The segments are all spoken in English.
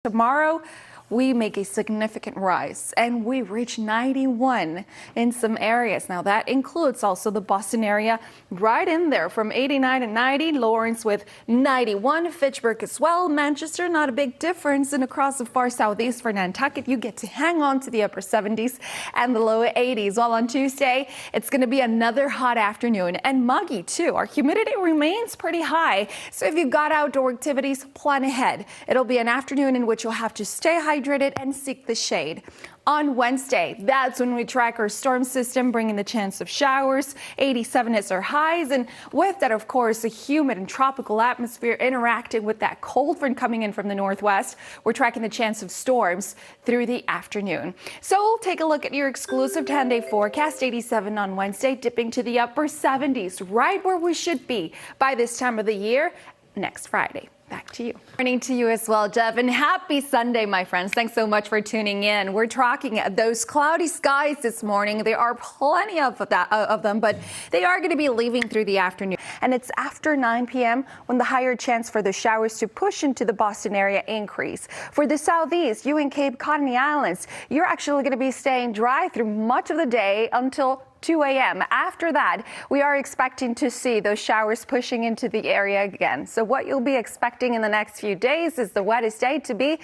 Tomorrow, we make a significant rise and we reach 91 in some areas. Now that includes also the Boston area right in there from 89 and 90, Lawrence with 91, Fitchburg as well, Manchester, not a big difference, and across the far southeast for Nantucket, you get to hang on to the upper 70s and the lower 80s. While on Tuesday, it's going to be another hot afternoon and muggy too. Our humidity remains pretty high, so if you've got outdoor activities, plan ahead. It'll be an afternoon in which you'll have to stay hydrated and seek the shade. On Wednesday, that's when we track our storm system, bringing the chance of showers. 87 is our highs, and with that, of course, a humid and tropical atmosphere interacting with that cold front coming in from the northwest. We're tracking the chance of storms through the afternoon. So take a look at your exclusive 10-day forecast. 87 on Wednesday, dipping to the upper 70s, right where we should be by this time of the year next Friday. Back to you. Morning to you as well, Jeff, and happy Sunday, my friends. Thanks so much for tuning in. We're tracking those cloudy skies this morning. There are plenty of them, but they are going to be leaving through the afternoon. And it's after 9 p.m. when the higher chance for the showers to push into the Boston area increase. For the southeast, you and Cape Cod and the islands, you're actually going to be staying dry through much of the day until 2 a.m. After that, we are expecting to see those showers pushing into the area again. So what you'll be expecting in the next few days is the wettest day to be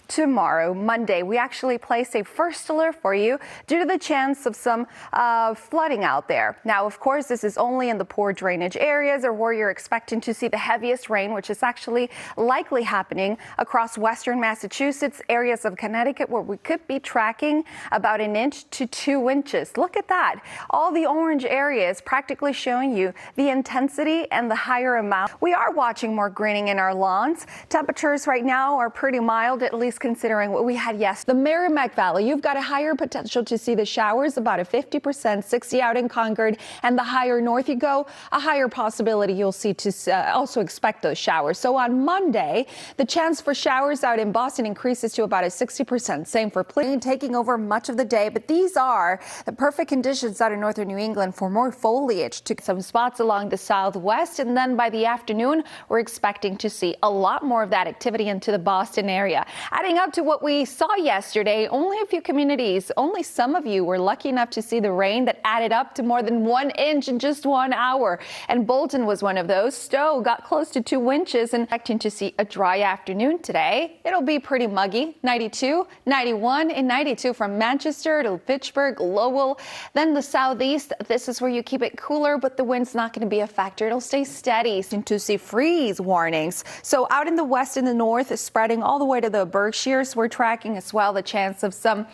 tomorrow, Monday. We actually place a first alert for you due to the chance of some flooding out there. Now, of course, this is only in the poor drainage areas or where you're expecting to see the heaviest rain, which is actually likely happening across western Massachusetts, areas of Connecticut, where we could be tracking about 1 inch to 2 inches. Look at that. All the orange areas practically showing you the intensity and the higher amount. We are watching more greening in our lawns. Temperatures right now are pretty mild, at least considering what we had yesterday. The Merrimack Valley, you've got a higher potential to see the showers, about a 50%, 60 out in Concord, and the higher north you go, a higher possibility you'll see to also expect those showers. So on Monday, the chance for showers out in Boston increases to about a 60%. Same for Plain, taking over much of the day, but these are the perfect conditions out in northern New England for more foliage to some spots along the southwest. And then by the afternoon, we're expecting to see a lot more of that activity into the Boston area. Adding up to what we saw yesterday, only a few communities, only some of you were lucky enough to see the rain that added up to more than 1 inch in just 1 hour. And Bolton was one of those. Stowe got close to 2 inches and expecting to see a dry afternoon today. It'll be pretty muggy, 92, 91, and 92 from Manchester to Fitchburg, Lowell, then the southeast. This is where you keep it cooler, but the wind's not going to be a factor. It'll stay steady. To see freeze warnings. So out in the west and the north, spreading all the way to the Berkshires, we're tracking as well the chance of some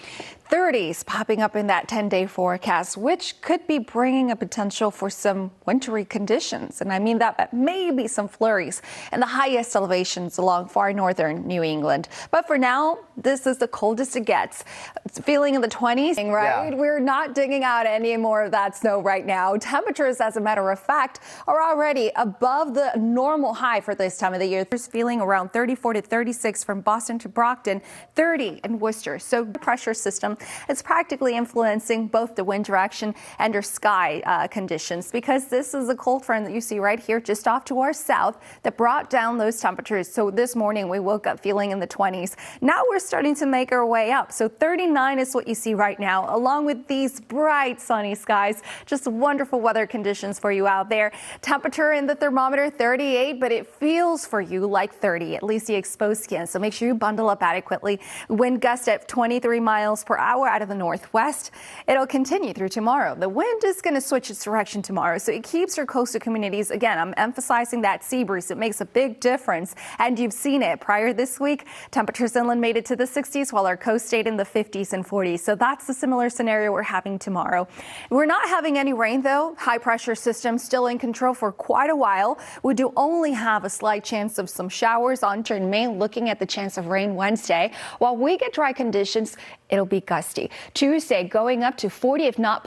30s popping up in that 10-day forecast, which could be bringing a potential for some wintry conditions. And I mean that maybe some flurries and the highest elevations along far northern New England. But for now, this is the coldest it gets. It's feeling in the 20s, right? Yeah. We're not digging out any more of that snow right now. Temperatures, as a matter of fact, are already above the normal high for this time of the year. There's feeling around 34 to 36 from Boston to Brockton, 30 in Worcester. So the pressure system, it's practically influencing both the wind direction and our sky conditions, because this is a cold front that you see right here just off to our south that brought down those temperatures. So this morning we woke up feeling in the 20s. Now we're starting to make our way up. So 39 is what you see right now, along with these bright sunny skies. Just wonderful weather conditions for you out there. Temperature in the thermometer 38, but it feels for you like 30, at least the exposed skin. So make sure you bundle up adequately. Wind gust at 23 miles per hour out of the northwest. It'll continue through tomorrow. The wind is going to switch its direction tomorrow, so it keeps your coastal communities. Again, I'm emphasizing that sea breeze. It makes a big difference, and you've seen it prior this week. Temperatures inland made it to the 60s, while our coast stayed in the 50s and 40s. So that's the similar scenario we're having tomorrow. We're not having any rain, though. High pressure system still in control for quite a while. We do only have a slight chance of some showers on Maine, looking at the chance of rain Wednesday. While we get dry conditions, it'll be gusty. Tuesday going up to 40, if not